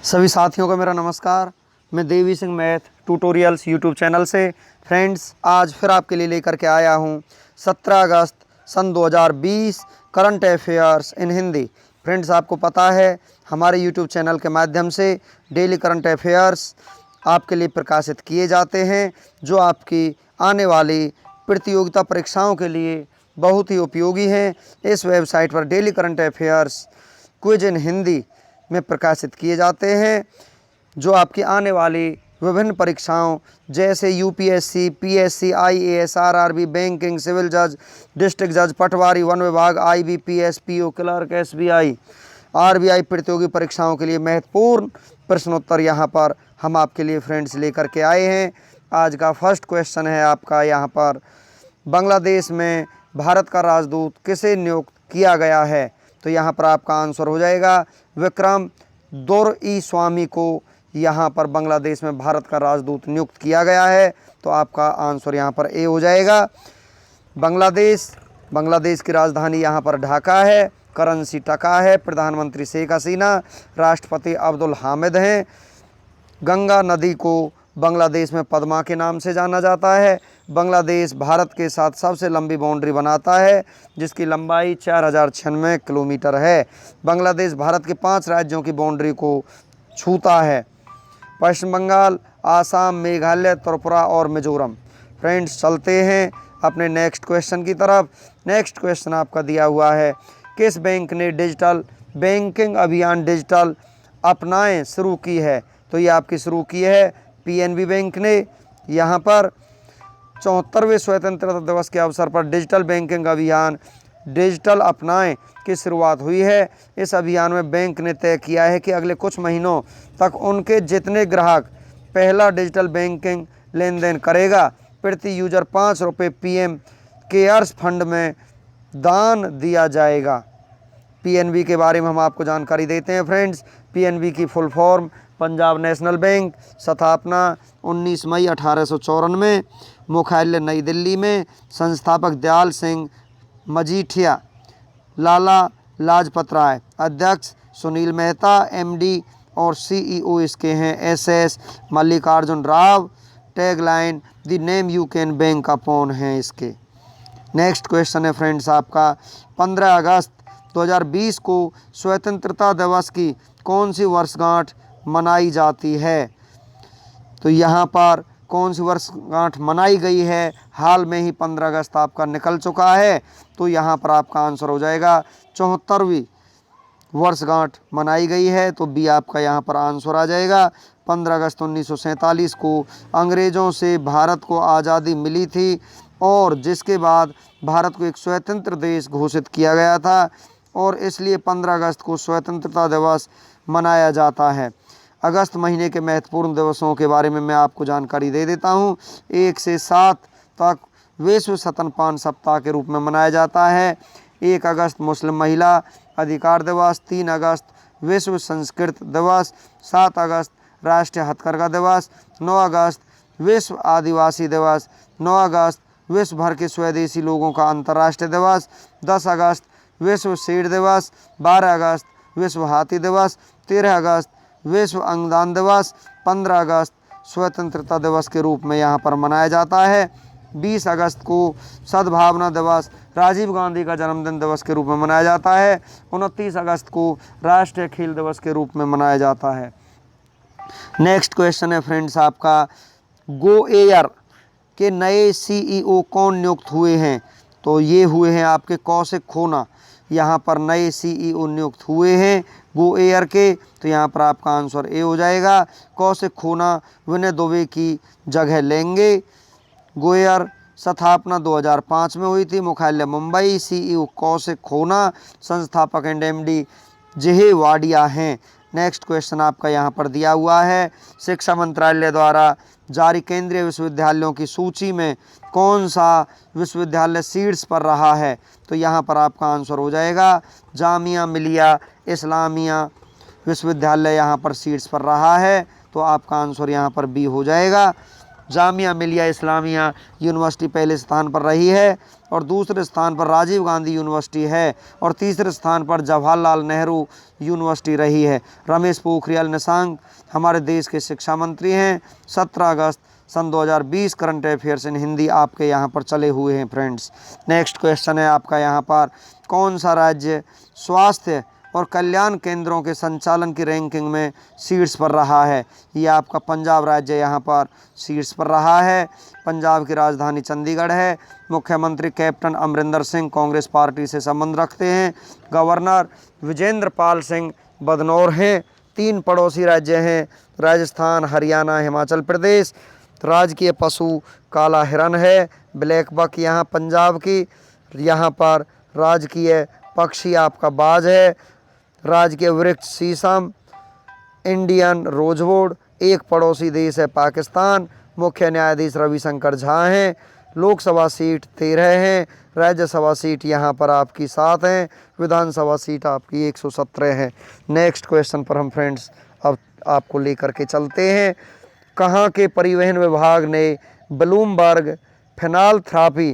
सभी साथियों को मेरा नमस्कार। मैं Devi Singh math tutorials YouTube channel से फ्रेंड्स आज फिर आपके लिए लेकर के आया हूं 17 अगस्त सन 2020 current affairs in Hindi. Friends आपको पता है हमारे यूट्यूब चैनल के माध्यम से डेली करंट अफेयर्स आपके लिए प्रकाशित किए जाते हैं, जो आपकी आने वाली प्रतियोगिता परीक्षाओं के लिए बहुत ही उपयोगी हैं। इस वेबसाइट पर डेली करंट अफेयर्स क्विज इन हिंदी में प्रकाशित किए जाते हैं, जो आपकी आने वाली विभिन्न परीक्षाओं जैसे UPSC, PSC, IAS, RRB, banking, civil जज, डिस्ट्रिक्ट जज, पटवारी, वन विभाग, IBPS, PO clerk, SBI, RBI प्रतियोगी परीक्षाओं के लिए महत्वपूर्ण प्रश्नोत्तर यहाँ पर हम आपके लिए फ्रेंड्स लेकर के आए हैं। आज का फर्स्ट क्वेश्चन है आपका यहाँ पर, बांग्लादेश में भारत का राजदूत किसे नियुक्त किया गया है? तो यहाँ पर आपका आंसर हो जाएगा विक्रम दोरईस्वामी को यहाँ पर बांग्लादेश में भारत का राजदूत नियुक्त किया गया है। तो आपका आंसर यहाँ पर ए हो जाएगा। बांग्लादेश की राजधानी यहाँ पर ढाका है, करेंसी टका है, प्रधानमंत्री शेख हसीना, राष्ट्रपति अब्दुल हामिद हैं। गंगा नदी को बांग्लादेश में पद्मा के नाम से जाना जाता है। बांग्लादेश भारत के साथ सबसे लंबी बाउंड्री बनाता है, जिसकी लंबाई 4096 किलोमीटर है। बांग्लादेश भारत के 5 राज्यों की बाउंड्री को छूता है: पश्चिम बंगाल, आसाम, मेघालय, त्रिपुरा और मिजोरम। फ्रेंड्स चलते हैं अपने नेक्स्ट क्वेश्चन की तरफ। नेक्स्ट क्वेश्चन आपका दिया हुआ है, किस बैंक ने डिजिटल बैंकिंग अभियान डिजिटल अपनाएं शुरू की है? तो ये आपकी शुरू की है पीएनबी बैंक ने। यहाँ पर 74वें स्वतंत्रता दिवस के अवसर पर डिजिटल बैंकिंग अभियान डिजिटल अपनाएं की शुरुआत हुई है। इस अभियान में बैंक ने तय किया है कि अगले कुछ महीनों तक उनके जितने ग्राहक पहला डिजिटल बैंकिंग लेन देन करेगा, प्रति यूजर 5 रुपये पीएम केयर्स फंड में दान दिया जाएगा। पीएनबी के बारे में हम आपको जानकारी देते हैं फ्रेंड्स। पीएनबी की full form Punjab national bank, स्थापना 19 मई 1894, मुख्यालय नई दिल्ली में, संस्थापक दयाल सिंह मजीठिया, लाला लाजपत राय, अध्यक्ष सुनील मेहता, एमडी और सीईओ इसके हैं SS Mallikarjun Rao. Tagline the name you can bank upon है इसके। नेक्स्ट क्वेश्चन है फ्रेंड्स आपका, 15 अगस्त 2020 को स्वतंत्रता दिवस की कौन सी वर्षगांठ मनाई जाती है? तो यहाँ पर कौन सी वर्षगांठ मनाई गई है? हाल में ही 15 अगस्त आपका निकल चुका है, तो यहाँ पर आपका आंसर हो जाएगा 74वीं वर्षगांठ मनाई गई है। तो बी आपका यहाँ पर आंसर आ जाएगा। 15 अगस्त 1947 को अंग्रेज़ों से भारत को आज़ादी मिली थी, और जिसके बाद भारत को एक स्वतंत्र देश घोषित किया गया था, और इसलिए 15 अगस्त को स्वतंत्रता दिवस मनाया जाता है। अगस्त महीने के महत्वपूर्ण दिवसों के बारे में मैं आपको जानकारी दे देता हूं। 1 से 7 तक विश्व स्तनपान सप्ताह के रूप में मनाया जाता है। 1 अगस्त मुस्लिम महिला अधिकार दिवस, 3 अगस्त विश्व संस्कृत दिवस, 7 अगस्त राष्ट्रीय हथकरघा दिवस, 9 अगस्त विश्व आदिवासी दिवस, 9 अगस्त विश्व भर के स्वदेशी लोगों का अंतर्राष्ट्रीय दिवस, 10 अगस्त विश्व सीड दिवस, 12 अगस्त विश्व हाथी दिवस, 13 अगस्त विश्व अंगदान दिवस, 15 अगस्त स्वतंत्रता दिवस के रूप में यहाँ पर मनाया जाता है। 20 अगस्त को सद्भावना दिवस, राजीव गांधी का जन्मदिन दिवस के रूप में मनाया जाता है। 29 अगस्त को राष्ट्रीय खेल दिवस के रूप में मनाया जाता है। नेक्स्ट क्वेश्चन है फ्रेंड्स आपका, गो एयर के नए सीईओ कौन नियुक्त हुए हैं? तो ये हुए हैं आपके कौशिक खोना, यहाँ पर नए सीईओ नियुक्त हुए हैं गो एयर के। तो यहाँ पर आपका आंसर ए हो जाएगा। कौशिक खोना विनय दुबे की जगह लेंगे। गो एयर स्थापना 2005 में हुई थी, मुख्यालय मुंबई, सीईओ कौशिक खोना, संस्थापक एंड एमडी जेहे वाडिया हैं। नेक्स्ट क्वेश्चन आपका यहाँ पर दिया हुआ है, शिक्षा मंत्रालय द्वारा जारी केंद्रीय विश्वविद्यालयों की सूची में कौन सा विश्वविद्यालय शीर्ष पर रहा है? तो यहाँ पर आपका आंसर हो जाएगा जामिया मिलिया इस्लामिया विश्वविद्यालय यहाँ पर शीर्ष पर रहा है। तो आपका आंसर यहाँ पर बी हो जाएगा। जामिया मिलिया इस्लामिया यूनिवर्सिटी पहले स्थान पर रही है और दूसरे स्थान पर राजीव गांधी यूनिवर्सिटी है और तीसरे स्थान पर जवाहरलाल नेहरू यूनिवर्सिटी रही है। रमेश पोखरियाल निशंक हमारे देश के शिक्षा मंत्री हैं। 17 अगस्त सन 2020 करंट अफेयर्स इन हिंदी आपके यहाँ पर चले हुए हैं फ्रेंड्स। नेक्स्ट क्वेश्चन है आपका यहाँ पर, कौन सा राज्य स्वास्थ्य और कल्याण केंद्रों के संचालन की रैंकिंग में शीर्ष पर रहा है? ये आपका पंजाब राज्य यहाँ पर शीर्ष पर रहा है। पंजाब की राजधानी चंडीगढ़ है। मुख्यमंत्री कैप्टन अमरिंदर सिंह कांग्रेस पार्टी से संबंध रखते हैं। गवर्नर विजेंद्र पाल सिंह बदनौर हैं। 3 पड़ोसी राज्य हैं, राजस्थान, हरियाणा, हिमाचल प्रदेश। राजकीय पशु काला हिरन है, ब्लैक बक यहाँ पंजाब की। यहाँ पर राजकीय पक्षी आपका बाज है। राजकीय वृक्ष शीशम, इंडियन रोजवुड। एक पड़ोसी देश है पाकिस्तान। मुख्य न्यायाधीश रविशंकर झा हैं। लोकसभा सीट 13 हैं। राज्यसभा सीट यहाँ पर आपकी 7 हैं। विधानसभा सीट आपकी 117 है। नेक्स्ट क्वेश्चन पर हम फ्रेंड्स अब आपको लेकर के चलते हैं। कहाँ के परिवहन विभाग ने ब्लूमबर्ग फिनालथ्रापी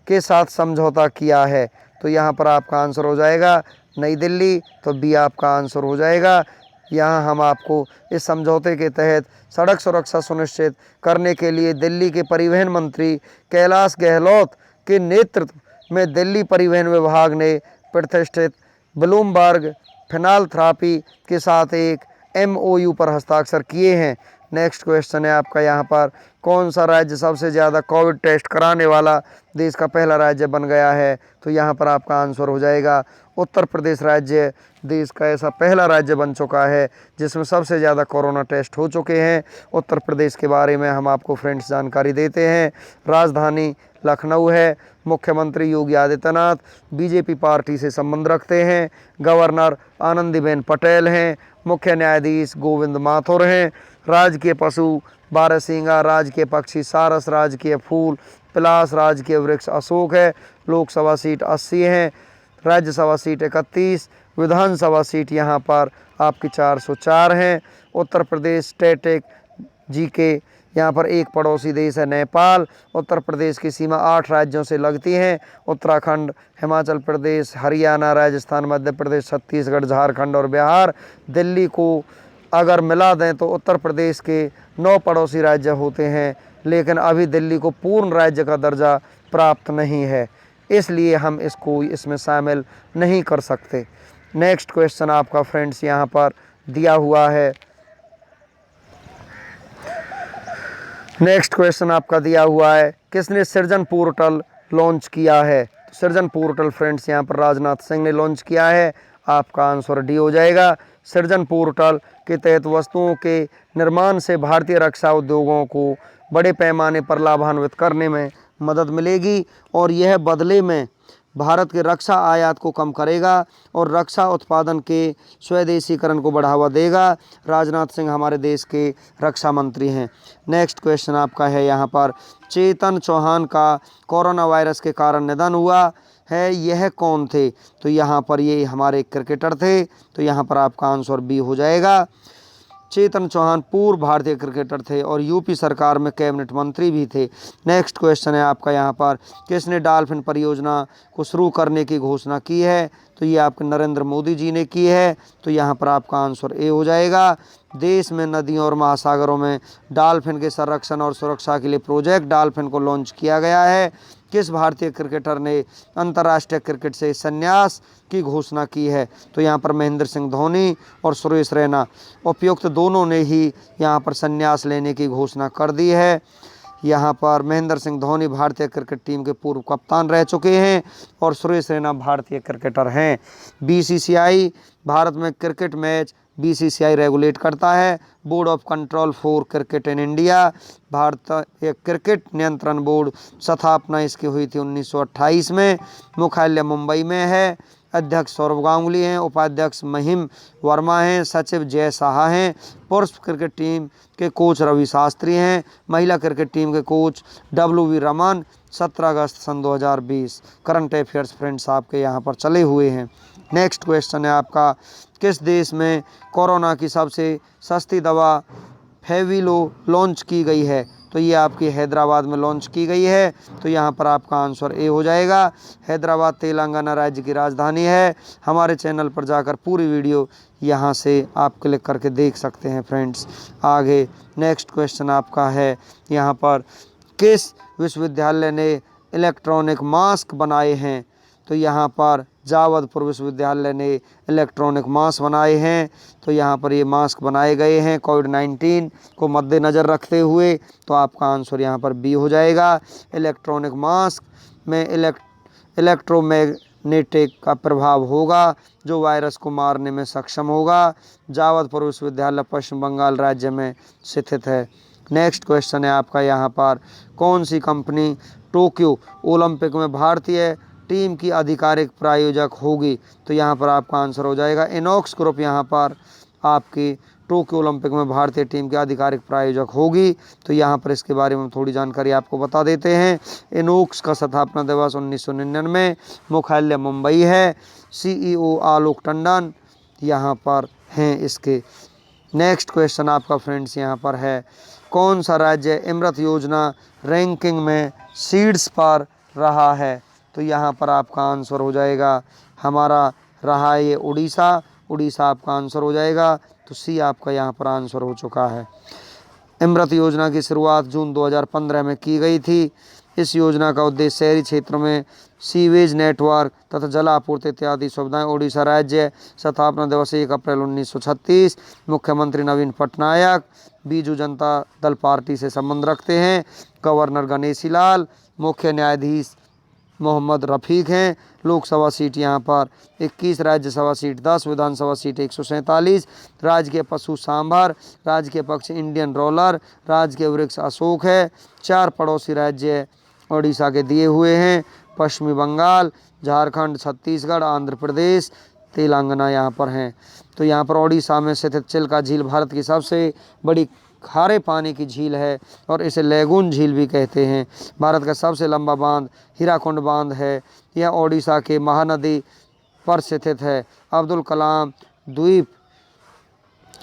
के साथ समझौता किया है? तो यहाँ पर आपका आंसर हो जाएगा नई दिल्ली, तो बी आपका आंसर हो जाएगा। यहाँ हम आपको इस समझौते के तहत सड़क सुरक्षा सुनिश्चित करने के लिए दिल्ली के परिवहन मंत्री कैलाश गहलोत के नेतृत्व में दिल्ली परिवहन विभाग ने प्रतिष्ठित ब्लूमबर्ग फिनालथ्रापी के साथ एक MOU पर हस्ताक्षर किए हैं। नेक्स्ट क्वेश्चन है आपका यहाँ पर, कौन सा राज्य सबसे ज़्यादा कोविड टेस्ट कराने वाला देश का पहला राज्य बन गया है? तो यहाँ पर आपका आंसर हो जाएगा उत्तर प्रदेश राज्य देश का ऐसा पहला राज्य बन चुका है जिसमें सबसे ज़्यादा कोरोना टेस्ट हो चुके हैं। उत्तर प्रदेश के बारे में हम आपको फ्रेंड्स जानकारी देते हैं। राजधानी लखनऊ है। मुख्यमंत्री योगी आदित्यनाथ BJP पार्टी से संबंध रखते हैं। गवर्नर आनंदीबेन पटेल हैं। मुख्य न्यायाधीश गोविंद माथुर हैं। राजकीय पशु बारहसिंगा, राजकीय पक्षी सारस, राजकीय फूल पलाश, राजकीय वृक्ष अशोक है। लोकसभा सीट 80 है। राज्यसभा सीट 31। विधानसभा सीट यहाँ पर आपकी 404 हैं। उत्तर प्रदेश स्टैटिक GK यहाँ पर एक पड़ोसी देश है नेपाल। उत्तर प्रदेश की सीमा 8 राज्यों से लगती है। उत्तराखंड, हिमाचल प्रदेश, हरियाणा, राजस्थान, मध्य प्रदेश, छत्तीसगढ़, झारखंड और बिहार। दिल्ली को अगर मिला दें तो उत्तर प्रदेश के 9 पड़ोसी राज्य होते हैं, लेकिन अभी दिल्ली को पूर्ण राज्य का दर्जा प्राप्त नहीं है, इसलिए हम इसको इसमें शामिल नहीं कर सकते। नेक्स्ट क्वेश्चन आपका फ्रेंड्स यहाँ पर दिया हुआ है। नेक्स्ट क्वेश्चन आपका दिया हुआ है, किसने सृजन पोर्टल लॉन्च किया है? तो सृजन पोर्टल फ्रेंड्स यहाँ पर राजनाथ सिंह ने लॉन्च किया है। आपका आंसर डी हो जाएगा। सृजन पोर्टल के तहत वस्तुओं के निर्माण से भारतीय रक्षा उद्योगों को बड़े पैमाने पर लाभान्वित करने में मदद मिलेगी और यह बदले में भारत के रक्षा आयात को कम करेगा और रक्षा उत्पादन के स्वदेशीकरण को बढ़ावा देगा। राजनाथ सिंह हमारे देश के रक्षा मंत्री हैं। नेक्स्ट क्वेश्चन आपका है यहाँ पर, चेतन चौहान का कोरोना वायरस के कारण निधन हुआ है, यह कौन थे? तो यहाँ पर ये हमारे क्रिकेटर थे, तो यहाँ पर आपका आंसर बी हो जाएगा। चेतन चौहान पूर्व भारतीय क्रिकेटर थे और यूपी सरकार में कैबिनेट मंत्री भी थे। नेक्स्ट क्वेश्चन है आपका यहाँ पर, किसने डॉल्फिन परियोजना को शुरू करने की घोषणा की है? तो ये आपके नरेंद्र मोदी जी ने की है, तो यहाँ पर आपका आंसर ए हो जाएगा। देश में नदियों और महासागरों में डॉल्फिन के संरक्षण और सुरक्षा के लिए प्रोजेक्ट डॉल्फिन को लॉन्च किया गया है। किस भारतीय क्रिकेटर ने अंतर्राष्ट्रीय क्रिकेट से संन्यास की घोषणा की है? तो यहाँ पर महेंद्र सिंह धोनी और सुरेश रैना उपयुक्त दोनों ने ही यहाँ पर संन्यास लेने की घोषणा कर दी है। यहाँ पर महेंद्र सिंह धोनी भारतीय क्रिकेट टीम के पूर्व कप्तान रह चुके हैं और सुरेश रैना भारतीय क्रिकेटर हैं। BCCI भारत में क्रिकेट मैच BCCI रेगुलेट करता है। Board of control for cricket in India, भारतीय क्रिकेट नियंत्रण बोर्ड, स्थापना इसकी हुई थी 1928 में। मुख्यालय मुंबई में है। अध्यक्ष सौरभ गांगुली हैं, उपाध्यक्ष महिम वर्मा हैं, सचिव जय साहा हैं। पुरुष क्रिकेट टीम के कोच रवि शास्त्री हैं। महिला क्रिकेट टीम के कोच WV रमन। 17 अगस्त सन 2020 करंट अफेयर्स फ्रेंड्स आपके यहाँ पर चले हुए हैं। नेक्स्ट क्वेश्चन है आपका, किस देश में कोरोना की सबसे सस्ती दवा फेविलो लॉन्च की गई है? तो ये आपकी हैदराबाद में लॉन्च की गई है। तो यहाँ पर आपका आंसर ए हो जाएगा। हैदराबाद तेलंगाना राज्य की राजधानी है। हमारे चैनल पर जाकर पूरी वीडियो यहाँ से आप क्लिक करके देख सकते हैं फ्रेंड्स। आगे नेक्स्ट क्वेश्चन आपका है यहाँ पर, किस विश्वविद्यालय ने इलेक्ट्रॉनिक मास्क बनाए हैं? तो यहाँ पर जावदपुर विश्वविद्यालय ने इलेक्ट्रॉनिक मास्क बनाए हैं। तो यहाँ पर ये मास्क बनाए गए हैं कोविड-19 को मद्देनज़र रखते हुए। तो आपका आंसर यहाँ पर बी हो जाएगा। इलेक्ट्रॉनिक मास्क में इलेक्ट्रोमैग्नेटिक का प्रभाव होगा जो वायरस को मारने में सक्षम होगा। जावदपुर विश्वविद्यालय पश्चिम बंगाल राज्य में स्थित है। नेक्स्ट क्वेश्चन है आपका यहाँ पर, कौन सी कंपनी टोक्यो ओलंपिक में भारतीय टीम की आधिकारिक प्रायोजक होगी? तो यहाँ पर आपका आंसर हो जाएगा इनॉक्स ग्रुप यहाँ पर आपकी टोक्यो ओलंपिक में भारतीय टीम की आधिकारिक प्रायोजक होगी। तो यहाँ पर इसके बारे में थोड़ी जानकारी आपको बता देते हैं। इनॉक्स का स्थापना दिवस 1999, मुख्यालय मुंबई है, CEO आलोक टंडन यहाँ पर हैं इसके। नेक्स्ट क्वेश्चन आपका फ्रेंड्स यहाँ पर है, कौन सा राज्य अमृत योजना रैंकिंग में शीर्ष पर रहा है? तो यहाँ पर आपका आंसर हो जाएगा हमारा रहा है ये उड़ीसा। उड़ीसा आपका आंसर हो जाएगा। तो सी आपका यहाँ पर आंसर हो चुका है। अमृत योजना की शुरुआत जून 2015 में की गई थी। इस योजना का उद्देश्य शहरी क्षेत्रों में सीवेज नेटवर्क तथा जल आपूर्ति इत्यादि सुविधाएं। उड़ीसा राज्य स्थापना दिवस 1 अप्रैल 1936। मुख्यमंत्री नवीन पटनायक बीजू जनता दल पार्टी से संबंध रखते हैं। गवर्नर गणेशी लाल, मुख्य न्यायाधीश मोहम्मद रफ़ीक हैं। लोकसभा सीट यहाँ पर 21, राज्यसभा सीट 10, विधानसभा सीट 147। राजकीय पशु सांभर, राजकीय पक्षी इंडियन रोलर, राजकीय वृक्ष अशोक है। 4 पड़ोसी राज्य उड़ीसा के दिए हुए हैं, पश्चिमी बंगाल, झारखंड, छत्तीसगढ़, आंध्र प्रदेश, तेलंगाना यहाँ पर हैं। तो यहाँ पर उड़ीसा में स्थित चिल्का झील भारत की सबसे बड़ी खारे पानी की झील है और इसे लेगून झील भी कहते हैं। भारत का सबसे लंबा बांध हीराकुंड बांध है। यह ओडिशा के महानदी पर स्थित है। अब्दुल कलाम द्वीप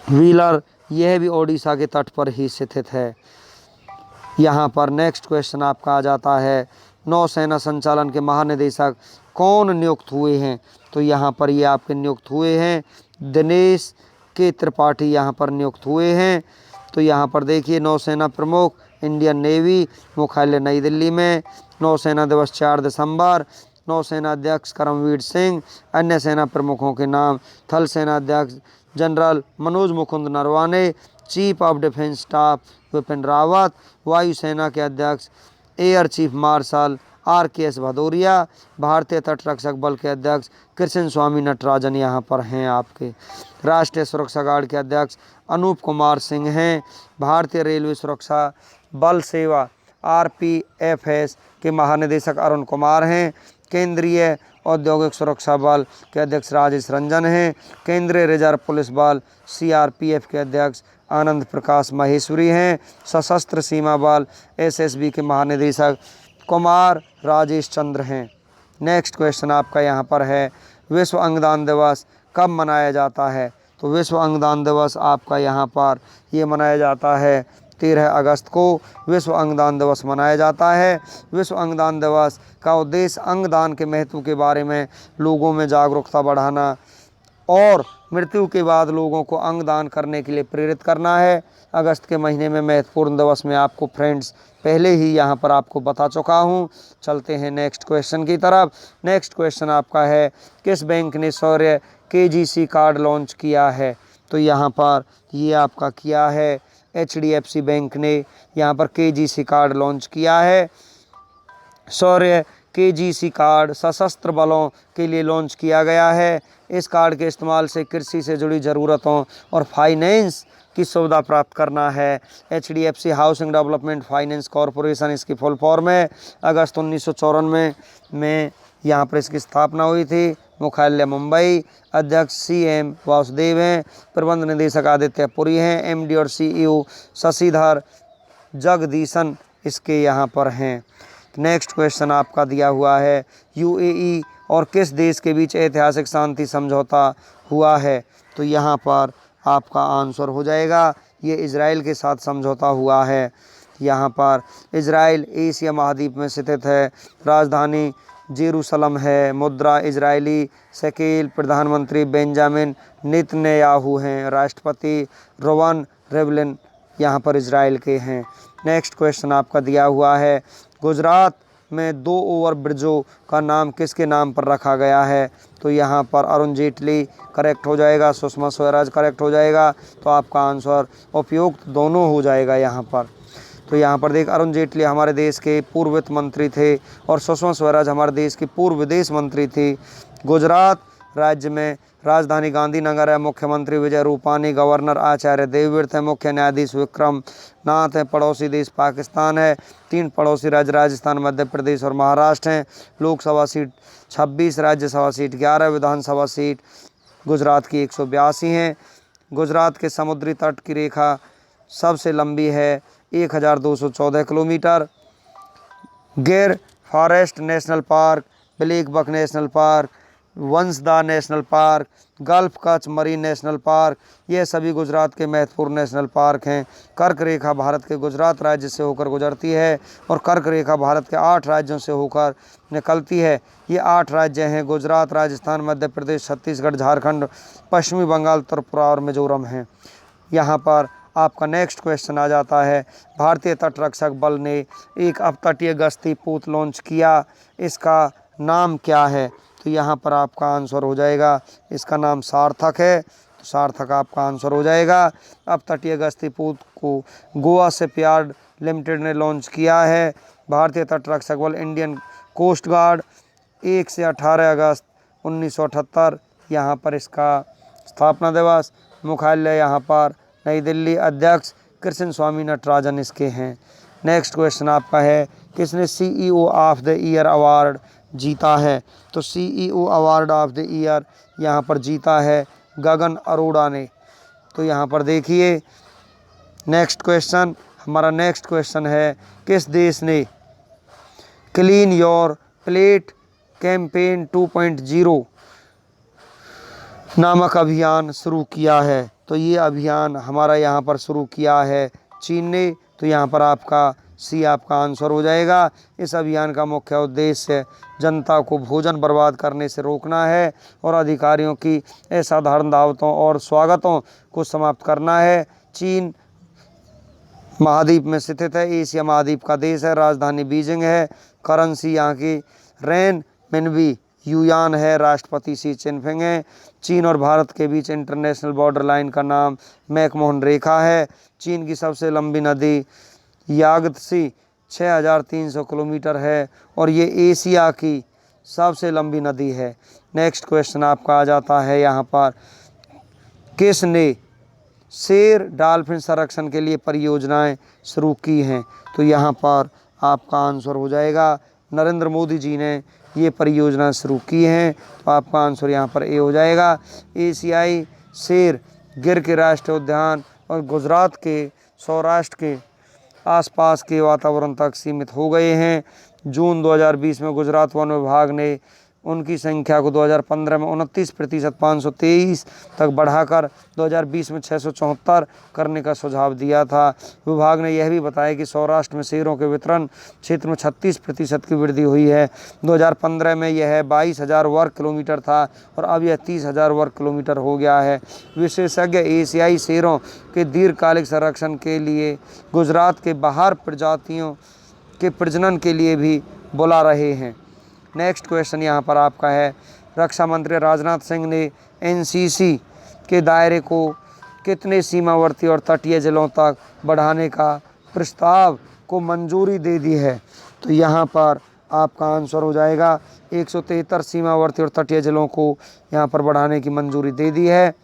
व्हीलर यह भी ओडिशा के तट पर ही स्थित है। यहाँ पर नेक्स्ट क्वेश्चन आपका आ जाता है, नौसेना संचालन के महानिदेशक कौन नियुक्त हुए हैं? तो यहाँ पर ये आपके नियुक्त हुए हैं दिनेश के त्रिपाठी यहाँ पर नियुक्त हुए हैं। तो यहाँ पर देखिए, नौसेना प्रमुख इंडियन नेवी, मुख्यालय नई दिल्ली में। नौसेना दिवस 4 दिसंबर। नौसेना अध्यक्ष करमवीर सिंह। अन्य सेना प्रमुखों के नाम, थल सेना अध्यक्ष general Manoj Mukund Naravane, chief of defence staff Vipin Rawat, वायुसेना के अध्यक्ष air chief marshal RKS Bhadauria, भारतीय तटरक्षक बल के अध्यक्ष कृष्ण स्वामी नटराजन यहाँ पर हैं आपके। राष्ट्रीय सुरक्षा गार्ड के अध्यक्ष अनूप कुमार सिंह हैं। भारतीय रेलवे सुरक्षा बल सेवा RPFS के महानिदेशक अरुण कुमार हैं। केंद्रीय औद्योगिक सुरक्षा बल के अध्यक्ष राजेश रंजन हैं। केंद्रीय रिजर्व पुलिस बल CRPF के अध्यक्ष आनंद प्रकाश महेश्वरी हैं। सशस्त्र सीमा बल SSB के महानिदेशक कुमार राजेश चंद्र हैं। नेक्स्ट क्वेश्चन आपका यहाँ पर है, विश्व अंगदान दिवस कब मनाया जाता है? तो विश्व अंगदान दिवस आपका यहाँ पर ये मनाया जाता है 13 अगस्त को विश्व अंगदान दिवस मनाया जाता है। विश्व अंगदान दिवस का उद्देश्य अंगदान के महत्व के बारे में लोगों में जागरूकता बढ़ाना और मृत्यु के बाद लोगों को अंगदान करने के लिए प्रेरित करना है। अगस्त के महीने में महत्वपूर्ण दिवस में आपको फ्रेंड्स पहले ही यहाँ पर आपको बता चुका हूँ। चलते हैं नेक्स्ट क्वेश्चन की तरफ। नेक्स्ट क्वेश्चन आपका है, किस बैंक ने शौर्य KGC कार्ड लॉन्च किया है? तो यहाँ पर ये आपका किया है HDFC बैंक ने यहाँ पर KGC कार्ड लॉन्च किया है। शौर्य KGC कार्ड सशस्त्र बलों के लिए लॉन्च किया गया है। इस कार्ड के इस्तेमाल से कृषि से जुड़ी ज़रूरतों और फाइनेंस की सुविधा प्राप्त करना है। HDFC housing development finance corporation इसकी फुल फॉर्म है। अगस्त 1994 में यहाँ पर इसकी स्थापना हुई थी। मुख्यालय मुंबई। अध्यक्ष CM वासुदेव हैं। प्रबंध निदेशक आदित्य पुरी हैं। MD और CEO शशिधर जगदीशन इसके यहाँ पर हैं। नेक्स्ट क्वेश्चन आपका दिया हुआ है, UAE और किस देश के बीच ऐतिहासिक शांति समझौता हुआ है? तो यहाँ पर आपका आंसर हो जाएगा ये इजराइल के साथ समझौता हुआ है। यहाँ पर इजराइल एशिया महाद्वीप में स्थित है। राजधानी जेरूसलम है। मुद्रा इजरायली शकेल। प्रधानमंत्री बेंजामिन नेतन्याहू हैं। राष्ट्रपति रोवन रिवलिन यहाँ पर इजराइल के हैं। नेक्स्ट क्वेश्चन आपका दिया हुआ है, गुजरात में 2 ओवर ब्रिजों का नाम किसके नाम पर रखा गया है? तो यहाँ पर अरुण जेटली करेक्ट हो जाएगा, सुषमा स्वराज करेक्ट हो जाएगा। तो आपका आंसर उपयुक्त दोनों हो जाएगा यहाँ पर। तो यहाँ पर देख, अरुण जेटली हमारे देश के पूर्व वित्त मंत्री थे और सुषमा स्वराज हमारे देश की पूर्व विदेश मंत्री थी। गुजरात राज्य में राजधानी गांधीनगर है। मुख्यमंत्री विजय रूपानी, गवर्नर आचार्य देवव्रत है, मुख्य न्यायाधीश विक्रम नाथ है। पड़ोसी देश पाकिस्तान है। 3 पड़ोसी राज्य राजस्थान, मध्य प्रदेश और महाराष्ट्र हैं। लोकसभा सीट 26, राज्यसभा सीट 11, विधानसभा सीट गुजरात की 182 हैं। गुजरात के समुद्री तट की रेखा सबसे लंबी है 1214 kilometre. Gir forest national park, black buck national park, Vansda national park, gulf Kutch marine national park, ये सभी गुजरात के महत्वपूर्ण नेशनल पार्क हैं। कर्क रेखा भारत के गुजरात राज्य से होकर गुजरती है और कर्क रेखा भारत के 8 राज्यों से होकर निकलती है। ये 8 राज्य हैं गुजरात, राजस्थान, मध्य प्रदेश, छत्तीसगढ़, झारखंड, पश्चिमी बंगाल, त्रिपुरा और मिजोरम हैं। यहाँ पर आपका नेक्स्ट क्वेश्चन आ जाता है, भारतीय तटरक्षक बल ने एक अपतटीय गश्ती पोत लॉन्च किया, इसका नाम क्या है? तो यहाँ पर आपका आंसर हो जाएगा, इसका नाम सार्थक है। तो सार्थक आपका आंसर हो जाएगा। अपतटीय गश्ती पोत को गोवा शिपयार्ड लिमिटेड ने लॉन्च किया है। भारतीय तटरक्षक बल इंडियन कोस्ट गार्ड 1 से 18 अगस्त 1978 यहाँ पर इसका स्थापना दिवस। मुख्यालय यहाँ पर नई दिल्ली। अध्यक्ष कृष्ण स्वामी नटराजन इसके हैं। नेक्स्ट क्वेश्चन आपका है, किसने CEO of the year award जीता है? तो CEO award of the year यहाँ पर जीता है गगन अरोड़ा ने। तो यहाँ पर देखिए नेक्स्ट क्वेश्चन, हमारा नेक्स्ट क्वेश्चन है, किस देश ने क्लीन योर प्लेट कैंपेन 2.0 नामक अभियान शुरू किया है? तो ये अभियान हमारा यहाँ पर शुरू किया है चीन ने। तो यहाँ पर आपका सी आपका आंसर हो जाएगा। इस अभियान का मुख्य उद्देश्य जनता को भोजन बर्बाद करने से रोकना है और अधिकारियों की असाधारण दावतों और स्वागतों को समाप्त करना है। चीन महाद्वीप में स्थित है, एशिया महाद्वीप का देश है। राजधानी बीजिंग है। करेंसी यहाँ की रेन मिनबी युयान है। राष्ट्रपति शी चिनफिंग है। चीन और भारत के बीच इंटरनेशनल बॉर्डर लाइन का नाम मैकमोहन रेखा है। चीन की सबसे लंबी नदी यागत्सी 6300 किलोमीटर है और ये एशिया की सबसे लंबी नदी है। नेक्स्ट क्वेश्चन आपका आ जाता है यहाँ पर, किसने शेर डॉल्फिन संरक्षण के लिए परियोजनाएं शुरू की हैं? तो यहाँ पर आपका आंसर हो जाएगा, नरेंद्र मोदी जी ने ये परियोजना शुरू की हैं। तो आपका आंसर यहाँ पर ए हो जाएगा। एशियाई शेर गिर के राष्ट्रीय उद्यान और गुजरात के सौराष्ट्र के आसपास के वातावरण तक सीमित हो गए हैं। जून 2020 में गुजरात वन विभाग ने उनकी संख्या को 2015 में 29% 523 तक बढ़ाकर 2020 में 674 करने का सुझाव दिया था। विभाग ने यह भी बताया कि सौराष्ट्र में शेरों के वितरण क्षेत्र में 36% की वृद्धि हुई है। 2015 में यह 22,000 वर्ग किलोमीटर था और अब यह 30,000 वर्ग किलोमीटर हो गया है। विशेषज्ञ एशियाई शेरों के दीर्घकालिक संरक्षण के लिए गुजरात के बाहर प्रजातियों के प्रजनन के लिए भी बुला रहे हैं। नेक्स्ट क्वेश्चन यहाँ पर आपका है, रक्षा मंत्री राजनाथ सिंह ने एनसीसी के दायरे को कितने सीमावर्ती और तटीय जिलों तक बढ़ाने का प्रस्ताव को मंजूरी दे दी है? तो यहाँ पर आपका आंसर हो जाएगा 173 सीमावर्ती और तटीय जिलों को यहाँ पर बढ़ाने की मंजूरी दे दी है।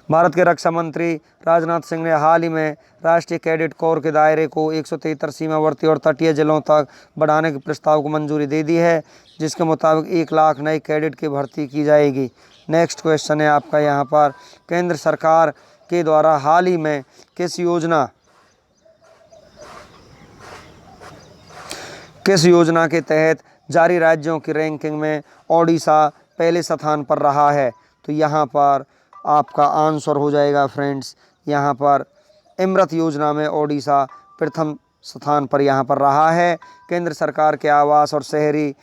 भारत के रक्षा मंत्री राजनाथ सिंह ने हाल ही में राष्ट्रीय कैडेट कोर के दायरे को 173 सीमावर्ती और तटीय जिलों तक बढ़ाने के प्रस्ताव को मंजूरी दे दी है, जिसके मुताबिक 1 लाख नए कैडेट की भर्ती की जाएगी। नेक्स्ट क्वेश्चन है आपका यहाँ पर, केंद्र सरकार के द्वारा हाल ही में किस योजना के तहत जारी राज्यों की रैंकिंग में ओडिशा पहले स्थान पर रहा है? तो यहाँ पर आपका आंसर हो जाएगा फ्रेंड्स, यहाँ पर अमृत योजना में ओडिशा प्रथम स्थान पर यहाँ पर रहा है। केंद्र सरकार के आवास और शहरी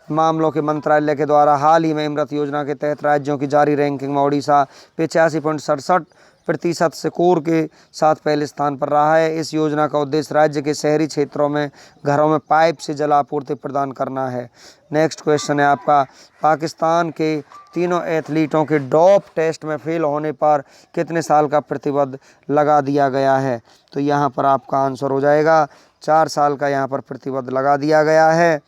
मामलों के मंत्रालय के द्वारा हाल ही में अमृत योजना के तहत राज्यों की जारी रैंकिंग में ओडिशा 85.67% स्कोर के साथ पहले स्थान पर रहा है। इस योजना का उद्देश्य राज्य के शहरी क्षेत्रों में घरों में पाइप से जल आपूर्ति प्रदान करना है। नेक्स्ट क्वेश्चन है आपका, पाकिस्तान के तीनों एथलीटों के डोप टेस्ट में फेल होने पर कितने साल का प्रतिबंध लगा दिया गया है? तो यहाँ पर आपका आंसर हो जाएगा 4 साल का यहाँ पर प्रतिबंध लगा दिया गया है।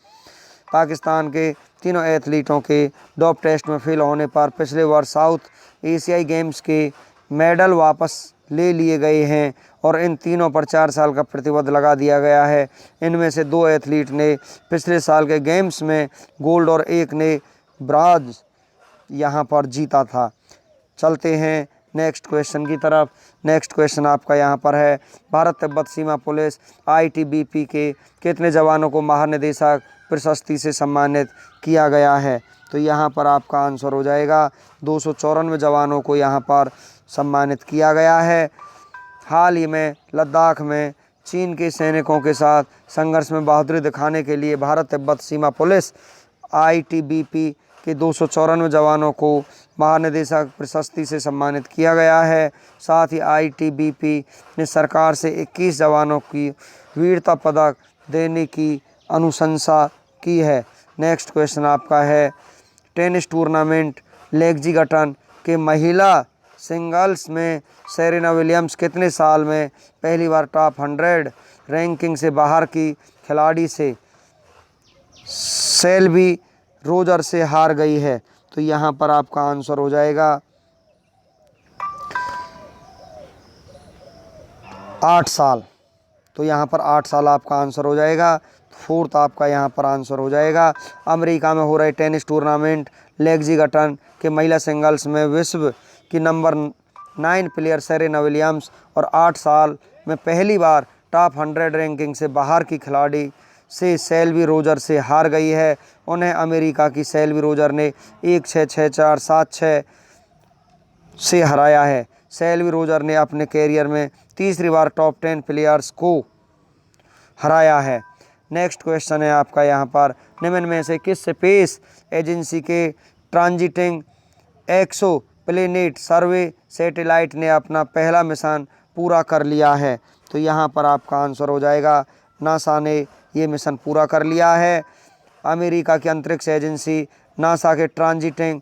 पाकिस्तान के तीनों एथलीटों के डोप टेस्ट में फेल होने पर पिछले वर्ष साउथ एशियाई गेम्स के मेडल वापस ले लिए गए हैं और इन तीनों पर 4 साल का प्रतिबंध लगा दिया गया है। इनमें से 2 एथलीट ने पिछले साल के गेम्स में गोल्ड और एक ने ब्रॉन्ज यहाँ पर जीता था। चलते हैं नेक्स्ट क्वेश्चन की तरफ। नेक्स्ट क्वेश्चन आपका यहाँ पर है, भारत तिब्बत सीमा पुलिस ITBP के कितने जवानों को महानिदेशक प्रशस्ति से सम्मानित किया गया है? तो यहाँ पर आपका आंसर हो जाएगा 294 जवानों को यहाँ पर सम्मानित किया गया है। हाल ही में लद्दाख में चीन के सैनिकों के साथ संघर्ष में बहादुरी दिखाने के लिए भारत तिब्बत सीमा पुलिस ITBP के 294 जवानों को महानिदेशक प्रशस्ति से सम्मानित किया गया है। साथ ही ITBP ने सरकार से 21 जवानों की वीरता पदक देने की अनुशंसा की है। नेक्स्ट क्वेश्चन आपका है, टेनिस टूर्नामेंट लेक्सिंगटन के महिला सिंगल्स में सेरेना विलियम्स कितने साल में पहली बार टॉप 100 रैंकिंग से बाहर की खिलाड़ी से सेल्वी रोजर से हार गई है? तो यहाँ पर आपका आंसर हो जाएगा 8 साल। तो यहाँ पर 8 साल आपका आंसर हो जाएगा। 4th आपका यहाँ पर आंसर हो जाएगा। अमेरिका में हो रहे टेनिस टूर्नामेंट लेक्सिंगटन के महिला सिंगल्स में विश्व की नंबर 9 प्लेयर सेरेना विलियम्स और 8 साल में पहली बार टॉप 100 रैंकिंग से बाहर की खिलाड़ी से सेल्वी रोजर से हार गई है। उन्हें अमेरिका की सेल्वी रोजर ने 1-6, 6-4, 7-6 से हराया है। सेल्वी रोजर ने अपने कैरियर में तीसरी बार टॉप 10 प्लेयर्स को हराया है। नेक्स्ट क्वेश्चन है आपका यहाँ पर, निम्न में से किस स्पेस एजेंसी के ट्रांजिटिंग एक्सोप्लैनेट सर्वे सैटेलाइट ने अपना पहला मिशन पूरा कर लिया है? तो यहाँ पर आपका आंसर हो जाएगा नासा ने ये मिशन पूरा कर लिया है। अमेरिका की अंतरिक्ष एजेंसी नासा के ट्रांजिटिंग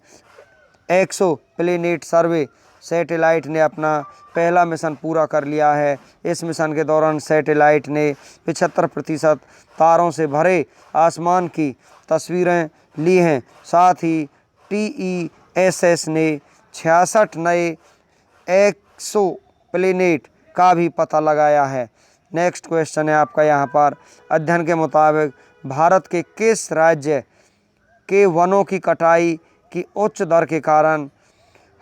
एक्सोप्लैनेट सर्वे सैटेलाइट ने अपना पहला मिशन पूरा कर लिया है। इस मिशन के दौरान सैटेलाइट ने 75% तारों से भरे आसमान की तस्वीरें ली हैं। साथ ही TESS ने 66 नए एक्सोप्लैनेट का भी पता लगाया है। नेक्स्ट क्वेश्चन है आपका यहाँ पर, अध्ययन के मुताबिक भारत के किस राज्य के वनों की कटाई की उच्च दर के कारण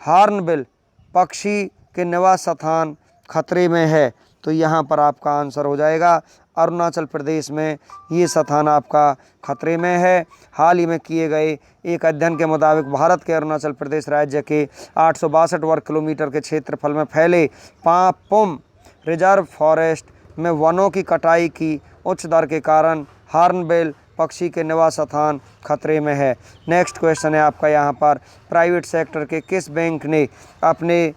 हॉर्नबिल पक्षी के निवास स्थान खतरे में है? तो यहाँ पर आपका आंसर हो जाएगा अरुणाचल प्रदेश में ये स्थान आपका खतरे में है। हाल ही में किए गए एक अध्ययन के मुताबिक भारत के अरुणाचल प्रदेश राज्य के 862 वर्ग किलोमीटर के क्षेत्रफल में फैले पापुम रिजर्व फॉरेस्ट में वनों की कटाई की उच्च दर के कारण हॉर्नबिल पक्षी के निवास स्थान खतरे में है। नेक्स्ट क्वेश्चन है आपका यहाँ पर, प्राइवेट सेक्टर के किस बैंक ने अपने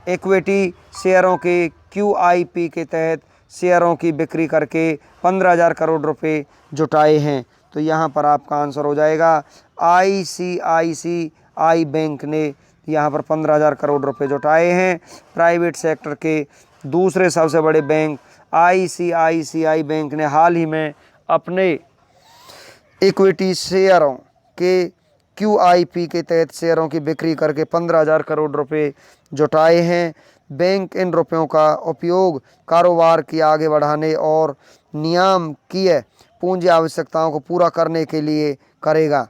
इक्विटी शेयरों के QIP के तहत शेयरों की बिक्री करके 15,000 करोड़ रुपए जुटाए हैं? तो यहाँ पर आपका आंसर हो जाएगा ICICI बैंक ने यहाँ पर 15,000 करोड़ रुपए जुटाए हैं। प्राइवेट सेक्टर के दूसरे सबसे बड़े बैंक ICICI बैंक ने हाल ही में अपने इक्विटी शेयरों के QIP के तहत शेयरों की बिक्री करके 15,000 करोड़ रुपए जुटाए हैं। बैंक इन रुपयों का उपयोग कारोबार की आगे बढ़ाने और नियामकीय पूंजी आवश्यकताओं को पूरा करने के लिए करेगा।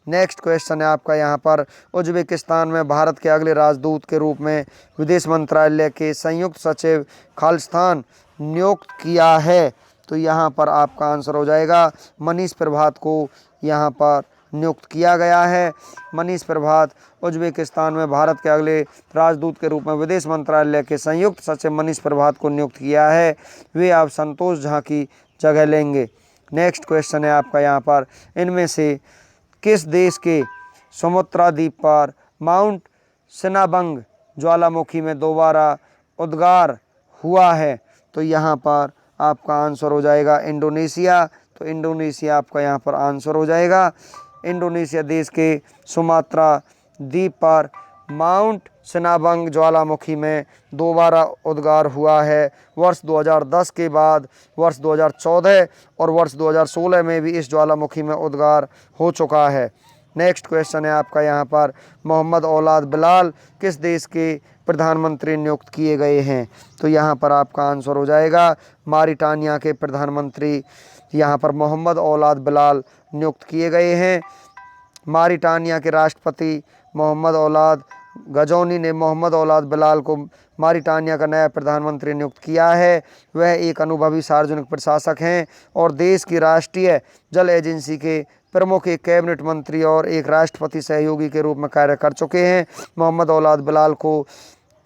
नेक्स्ट क्वेश्चन है आपका यहाँ पर, उज्बेकिस्तान में भारत के अगले राजदूत के रूप में विदेश मंत्रालय के संयुक्त सचिव खालिस्तान नियुक्त किया है? तो यहाँ पर आपका आंसर हो जाएगा मनीष प्रभात को यहाँ पर नियुक्त किया गया है। मनीष प्रभात उज्बेकिस्तान में भारत के अगले राजदूत के रूप में विदेश मंत्रालय के संयुक्त सचिव मनीष प्रभात को नियुक्त किया है। वे अब संतोष झा की जगह लेंगे। नेक्स्ट क्वेश्चन है आपका यहाँ पर, इनमें से किस देश के सुमात्रा द्वीप पर माउंट सिनाबंग ज्वालामुखी में दोबारा उद्गार हुआ है? तो यहाँ पर आपका आंसर हो जाएगा इंडोनेशिया। तो इंडोनेशिया आपका यहाँ पर आंसर हो जाएगा। इंडोनेशिया देश के सुमात्रा द्वीप पर माउंट सिनाबंग ज्वालामुखी में दोबारा उद्गार हुआ है। वर्ष 2010 के बाद वर्ष 2014 और वर्ष 2016 में भी इस ज्वालामुखी में उद्गार हो चुका है। नेक्स्ट क्वेश्चन है आपका यहाँ पर, मोहम्मद औलाद बिलाल किस देश के प्रधानमंत्री नियुक्त किए गए हैं? तो यहाँ पर आपका आंसर हो जाएगा मारिटानिया के प्रधानमंत्री यहाँ पर मोहम्मद औलाद बिलाल नियुक्त किए गए हैं। मारिटानिया के राष्ट्रपति मोहम्मद औलाद गजौनी ने मोहम्मद औलाद बिलाल को मारिटानिया का नया प्रधानमंत्री नियुक्त किया है। वह एक अनुभवी सार्वजनिक प्रशासक हैं और देश की राष्ट्रीय जल एजेंसी के प्रमुख, एक कैबिनेट मंत्री और एक राष्ट्रपति सहयोगी के रूप में कार्य कर चुके हैं। मोहम्मद औलाद बिलाल को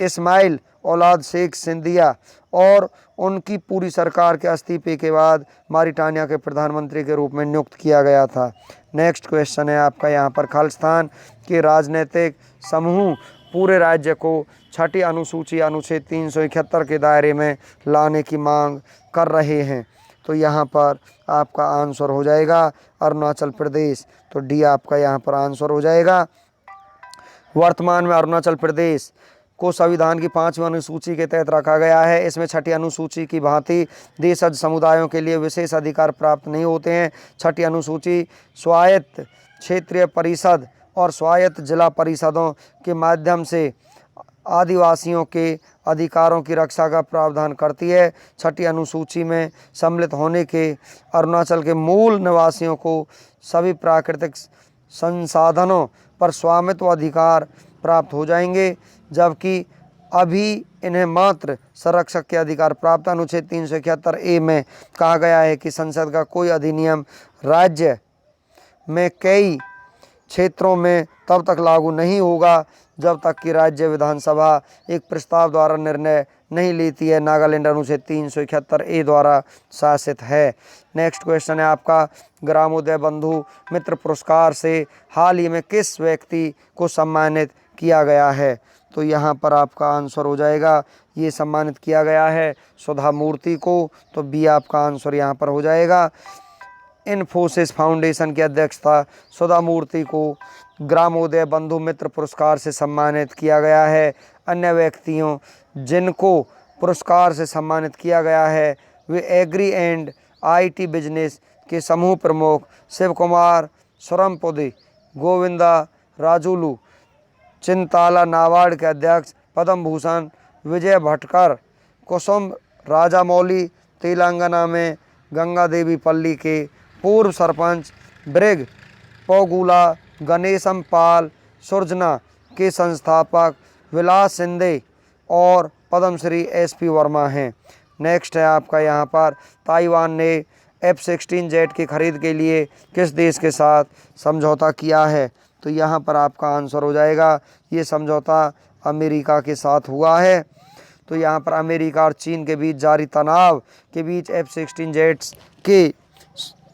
इस्माइल औलाद शेख सिंधिया और उनकी पूरी सरकार के इस्तीफे के बाद मारिटानिया के प्रधानमंत्री के रूप में नियुक्त किया गया था। नेक्स्ट क्वेश्चन है आपका यहाँ पर, खालिस्तान के राजनीतिक समूह पूरे राज्य को छठी अनुसूची अनुच्छेद 371 के दायरे में लाने की मांग कर रहे हैं। तो यहाँ पर आपका आंसर हो जाएगा अरुणाचल प्रदेश। तो डी आपका यहाँ पर आंसर हो जाएगा। वर्तमान में अरुणाचल प्रदेश को संविधान की 5वीं अनुसूची के तहत रखा गया है। इसमें छठी अनुसूची की भांति देशज समुदायों के लिए विशेष अधिकार प्राप्त नहीं होते हैं। छठी अनुसूची स्वायत्त क्षेत्रीय परिषद और स्वायत्त जिला परिषदों के माध्यम से आदिवासियों के अधिकारों की रक्षा का प्रावधान करती है। छठी अनुसूची में सम्मिलित होने के अरुणाचल के मूल निवासियों को सभी प्राकृतिक संसाधनों पर स्वामित्व अधिकार प्राप्त हो जाएंगे, जबकि अभी इन्हें मात्र संरक्षक के अधिकार प्राप्त। अनुच्छेद 371A में कहा गया है कि संसद का कोई अधिनियम राज्य में कई क्षेत्रों में तब तक लागू नहीं होगा जब तक कि राज्य विधानसभा एक प्रस्ताव द्वारा निर्णय नहीं लेती है। नागालैंड अनुच्छेद 371A द्वारा शासित है। नेक्स्ट क्वेश्चन है आपका, ग्रामोदय बंधु मित्र पुरस्कार से हाल ही में किस व्यक्ति को सम्मानित किया गया है? तो यहाँ पर आपका आंसर हो जाएगा, ये सम्मानित किया गया है सुधा मूर्ति को। तो बी आपका आंसर यहाँ पर हो जाएगा। इन्फोसिस फाउंडेशन की अध्यक्षता सुधा मूर्ति को ग्रामोदय बंधु मित्र पुरस्कार से सम्मानित किया गया है। अन्य व्यक्तियों जिनको पुरस्कार से सम्मानित किया गया है वे एग्री एंड IT बिजनेस के समूह प्रमुख शिव कुमार सुरमपुदी, गोविंदा राजुलू, चिंताला नाबार्ड के अध्यक्ष पद्म भूषण विजय भटकर, कुसुम राजामौली तेलंगाना में गंगा देवी पल्ली के पूर्व सरपंच ब्रिग पोगुला गणेशम पाल सुरजना के संस्थापक विलास शिंदे और पद्मश्री SP वर्मा हैं। नेक्स्ट है आपका यहाँ पर, ताइवान ने F-16 जेट की खरीद के लिए किस देश के साथ समझौता किया है? तो यहाँ पर आपका आंसर हो जाएगा, ये समझौता अमेरिका के साथ हुआ है। तो यहाँ पर अमेरिका और चीन के बीच जारी तनाव के बीच F-16 जेट्स के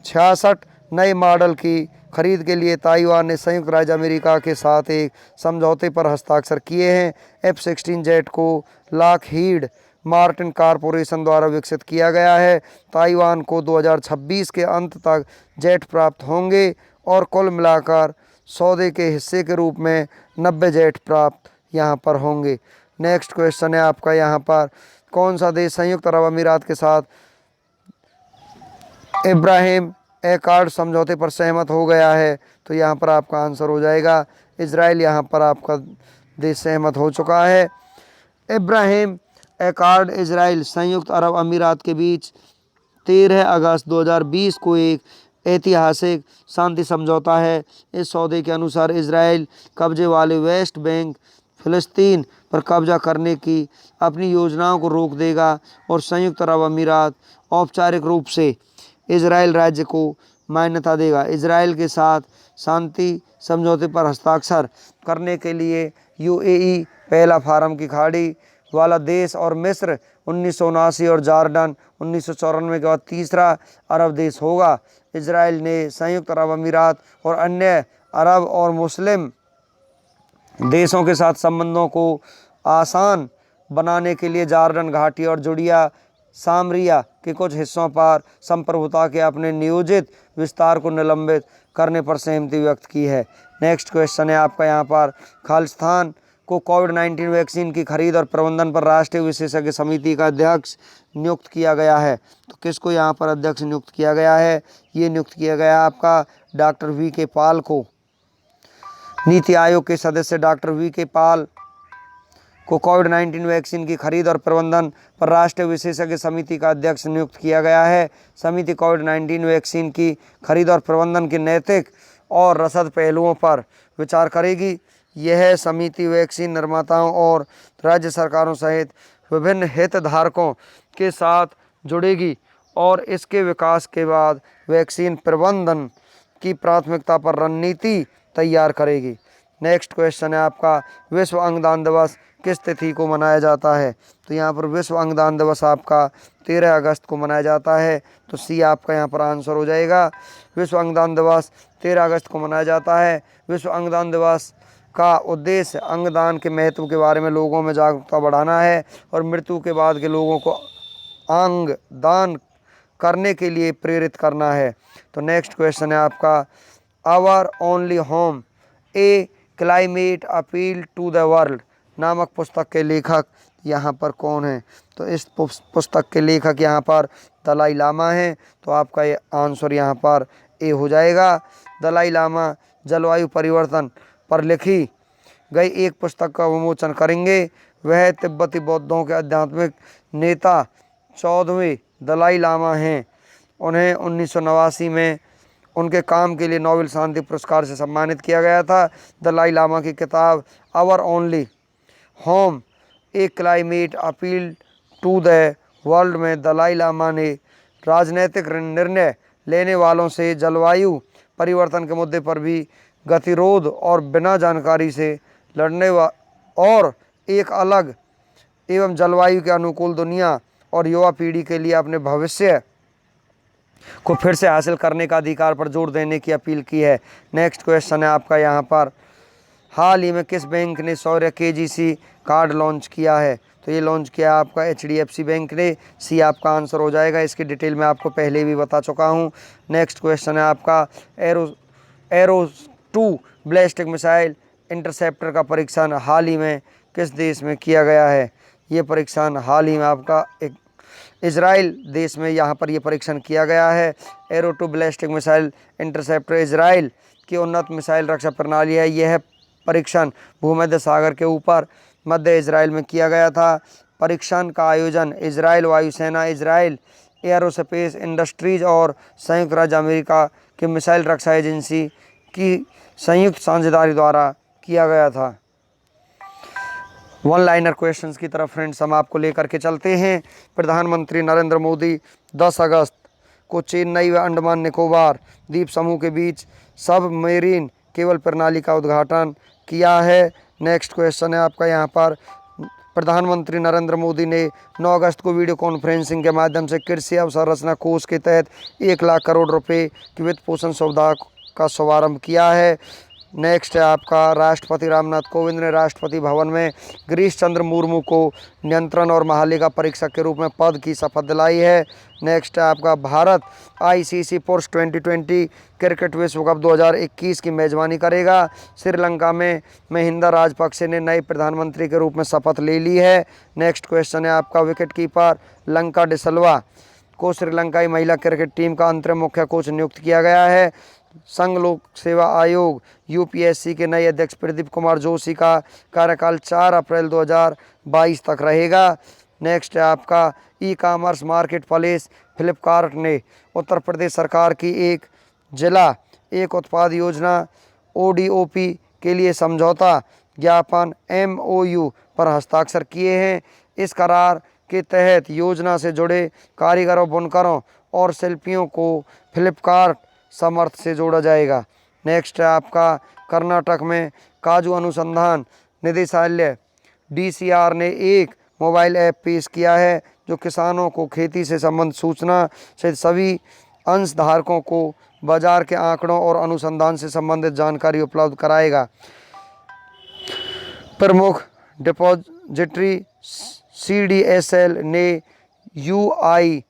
66 नए मॉडल की खरीद के लिए ताइवान ने संयुक्त राज्य अमेरिका के साथ एक समझौते पर हस्ताक्षर किए हैं। F-16 जेट को लॉकहीड मार्टिन कॉरपोरेशन द्वारा विकसित किया गया है। ताइवान को 2026 के अंत तक जेट प्राप्त होंगे और कुल मिलाकर सौदे के हिस्से के रूप में 90 जेट प्राप्त यहाँ पर होंगे। नेक्स्ट क्वेश्चन है आपका यहाँ पर, कौन सा देश संयुक्त अरब अमीरात के साथ इब्राहिम एकॉर्ड समझौते पर सहमत हो गया है? तो यहाँ पर आपका आंसर हो जाएगा इजराइल। यहाँ पर आपका देश सहमत हो चुका है। इब्राहिम एकॉर्ड इजराइल संयुक्त अरब अमीरात के बीच 13 अगस्त 2020 को एक ऐतिहासिक शांति समझौता है। इस सौदे के अनुसार इजराइल कब्जे वाले वेस्ट बैंक फिलिस्तीन पर कब्जा करने की अपनी योजनाओं को रोक देगा और संयुक्त अरब अमीरात औपचारिक रूप से इजराइल राज्य को मान्यता देगा। इजराइल के साथ शांति समझौते पर हस्ताक्षर करने के लिए यूएई पहला फारम की खाड़ी वाला देश और मिस्र 1979 और जॉर्डन 1994 के बाद तीसरा अरब देश होगा। इजराइल ने संयुक्त अरब अमीरात और अन्य अरब और मुस्लिम देशों के साथ संबंधों को आसान बनाने के लिए जॉर्डन घाटी और जुड़िया सामरिया के कुछ हिस्सों पर संप्रभुता के अपने नियोजित विस्तार को निलंबित करने पर सहमति व्यक्त की है। नेक्स्ट क्वेश्चन है आपका यहाँ पर, खालिस्तान को कोविड-19 वैक्सीन की खरीद और प्रबंधन पर राष्ट्रीय विशेषज्ञ समिति का अध्यक्ष नियुक्त किया गया है। तो किसको यहाँ पर अध्यक्ष नियुक्त किया गया है? ये नियुक्त किया गया आपका डॉक्टर वी.के. पॉल को। नीति आयोग के सदस्य डॉक्टर वी.के. पॉल को कोविड-19 वैक्सीन की खरीद और प्रबंधन पर राष्ट्रीय विशेषज्ञ समिति का अध्यक्ष नियुक्त किया गया है। समिति कोविड-19 वैक्सीन की खरीद और प्रबंधन के नैतिक और रसद पहलुओं पर विचार करेगी। यह समिति वैक्सीन निर्माताओं और राज्य सरकारों सहित विभिन्न हितधारकों के साथ जुड़ेगी और इसके विकास के बाद वैक्सीन प्रबंधन की प्राथमिकता पर रणनीति तैयार करेगी। नेक्स्ट क्वेश्चन है आपका, विश्व अंगदान दिवस किस तिथि को मनाया जाता है? तो यहाँ पर विश्व अंगदान दिवस आपका 13 अगस्त को मनाया जाता है। तो सी आपका यहाँ पर आंसर हो जाएगा। विश्व अंगदान दिवस 13 अगस्त को मनाया जाता है। विश्व अंगदान दिवस का उद्देश्य अंगदान के महत्व के बारे में लोगों में जागरूकता बढ़ाना है और मृत्यु के बाद के लोगों को अंग दान करने के लिए प्रेरित करना है। तो नेक्स्ट क्वेश्चन है आपका, our only home a climate appeal to the world नामक पुस्तक के लेखक यहाँ पर कौन है? तो इस पुस्तक के लेखक यहाँ पर दलाई लामा हैं। तो आपका ये आंसर यहाँ पर ए हो जाएगा। दलाई लामा जलवायु परिवर्तन पर लिखी गई एक पुस्तक का विमोचन करेंगे। वह तिब्बती बौद्धों के आध्यात्मिक नेता 14वें दलाई लामा हैं। उन्हें 1989 में उनके काम के लिए नोबेल शांति पुरस्कार से सम्मानित किया गया था। दलाई लामा की किताब our only home a climate appeal to the world में दलाई लामा ने राजनीतिक निर्णय लेने वालों से जलवायु परिवर्तन के मुद्दे पर भी गतिरोध और बिना जानकारी से लड़ने और एक अलग एवं जलवायु के अनुकूल दुनिया और युवा पीढ़ी के लिए अपने भविष्य को फिर से हासिल करने का अधिकार पर जोर देने की अपील की है। नेक्स्ट क्वेश्चन है आपका यहाँ पर, हाल ही में किस बैंक ने शौर्य केजीसी कार्ड लॉन्च किया है? तो ये लॉन्च किया आपका एचडीएफसी बैंक ने। सी आपका आंसर हो जाएगा। इसकी डिटेल मैं आपको पहले भी बता चुका हूँ। नेक्स्ट क्वेश्चन है आपका, एरो 2 बैलिस्टिक मिसाइल इंटरसेप्टर का परीक्षण हाल ही में किस देश में किया गया है? ये परीक्षण हाल ही में आपका एक इजराइल देश में यहाँ पर ये परीक्षण किया गया है। Arrow 2 ballistic missile interceptor Israel की उन्नत मिसाइल रक्षा प्रणाली है। यह परीक्षण भूमध्य सागर के ऊपर मध्य इजराइल में किया गया था। परीक्षण का आयोजन इजराइल वायुसेना, इजराइल एरोस्पेस इंडस्ट्रीज और संयुक्त राज्य अमेरिका के मिसाइल रक्षा एजेंसी की संयुक्त साझेदारी द्वारा किया गया था। वन लाइनर क्वेश्चंस की तरफ फ्रेंड्स हम आपको लेकर के चलते हैं। प्रधानमंत्री नरेंद्र मोदी 10 अगस्त को चेन्नई व अंडमान निकोबार द्वीप समूह के बीच सबमरीन केबल प्रणाली का उद्घाटन किया है। नेक्स्ट क्वेश्चन है आपका यहाँ पर, प्रधानमंत्री नरेंद्र मोदी ने 9 अगस्त को वीडियो कॉन्फ्रेंसिंग के माध्यम से कृषि अवसंरचना कोष के तहत 1 लाख करोड़ रुपए की वित्त पोषण सुविधा का शुभारंभ किया है। नेक्स्ट है आपका, राष्ट्रपति रामनाथ कोविंद ने राष्ट्रपति भवन में गिरीश चंद्र मुर्मू को नियंत्रण और महालेखा परीक्षक के रूप में पद की शपथ दिलाई है। नेक्स्ट है आपका, भारत आईसीसी पुरुष 2020 क्रिकेट विश्व कप 2021 की मेजबानी करेगा। श्रीलंका में महिंदा राजपक्षे ने नए प्रधानमंत्री के रूप में शपथ ले ली है। नेक्स्ट क्वेश्चन है आपका, विकेट कीपर लंका डिसिल्वा को श्रीलंकाई महिला क्रिकेट टीम का अंतरिम मुख्य कोच नियुक्त किया गया है। संघ लोक सेवा आयोग यूपीएससी के नए अध्यक्ष प्रदीप कुमार जोशी का कार्यकाल 4 अप्रैल 2022 तक रहेगा। नेक्स्ट है आपका, e commerce market place Flipkart ने उत्तर प्रदेश सरकार की एक जिला एक उत्पाद योजना ओडीओपी के लिए समझौता ज्ञापन एमओयू पर हस्ताक्षर किए हैं। इस करार के तहत योजना से जुड़े कारीगरों, बुनकरों और शिल्पियों को फ्लिपकार्ट सामर्थ्य से जोड़ा जाएगा। नेक्स्ट है आपका कर्नाटक में काजू अनुसंधान निदेशालय DCR ने एक मोबाइल ऐप पेश किया है जो किसानों को खेती से संबंधित सूचना से सभी अंशधारकों को बाजार के आंकड़ों और अनुसंधान से संबंधित जानकारी उपलब्ध कराएगा। प्रमुख डिपॉजिटरी CDSL ने UIDAI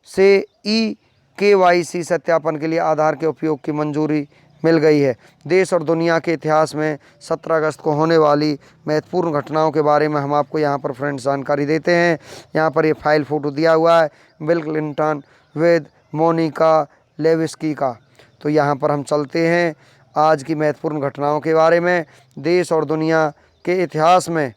से eKYC सत्यापन के लिए आधार के उपयोग की मंजूरी मिल गई है। देश और दुनिया के इतिहास में 17 अगस्त को होने वाली महत्वपूर्ण घटनाओं के बारे में हम आपको यहाँ पर फ्रेंड्स जानकारी देते हैं। यहाँ पर ये फाइल फ़ोटो दिया हुआ है bill Clinton with Monika Levitsky का। तो यहाँ पर हम चलते हैं आज की महत्वपूर्ण घटनाओं के बारे में। देश और दुनिया के इतिहास में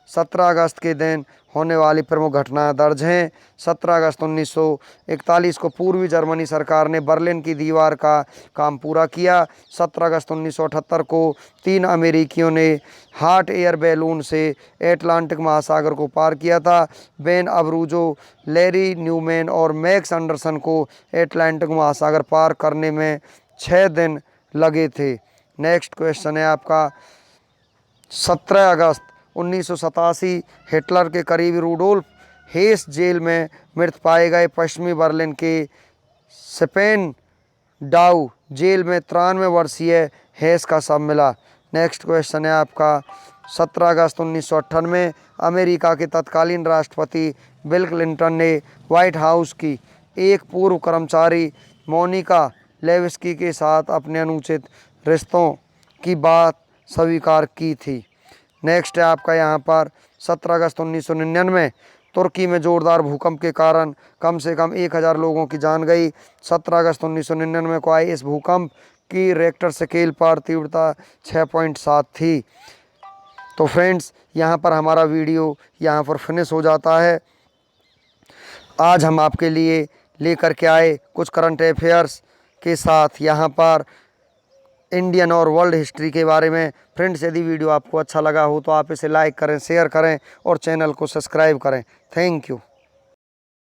17 अगस्त के दिन होने वाली प्रमुख घटनाएं दर्ज हैं। 17 अगस्त 1941 को पूर्वी जर्मनी सरकार ने बर्लिन की दीवार का काम पूरा किया। 17 अगस्त 1978 को 3 अमेरिकियों ने हॉट एयर बैलून से अटलांटिक महासागर को पार किया था। बेन अब्रूजो, लैरी न्यूमैन और मैक्स एंडरसन को अटलांटिक महासागर पार करने में 6 दिन लगे थे। नेक्स्ट क्वेश्चन है आपका 17 अगस्त 1987 हिटलर के करीबी रूडोल्फ हेस जेल में मृत पाए गए पश्चिमी बर्लिन के स्पेनडाउ जेल में 93 वर्षीय हेस का शव मिला। नेक्स्ट क्वेश्चन है आपका 17 अगस्त 1998 अमेरिका के तत्कालीन राष्ट्रपति बिल क्लिंटन ने व्हाइट हाउस की एक पूर्व कर्मचारी मोनिका लेविस्की के साथ अपने अनुचित रिश्तों की बात स्वीकार की थी। नेक्स्ट है आपका यहाँ पर 17 अगस्त 1999 तुर्की में जोरदार भूकंप के कारण कम से कम 1000 लोगों की जान गई। 17 अगस्त 1999 को आए इस भूकंप की रेक्टर स्केल पर तीव्रता 6.7 थी। तो फ्रेंड्स यहाँ पर हमारा वीडियो यहाँ पर फिनिश हो जाता है। आज हम आपके लिए लेकर के आए कुछ करंट अफेयर्स के साथ यहाँ पर इंडियन और वर्ल्ड हिस्ट्री के बारे में। फ्रेंड्स यदि वीडियो आपको अच्छा लगा हो तो आप इसे लाइक करें, शेयर करें और चैनल को सब्सक्राइब करें। Thank you.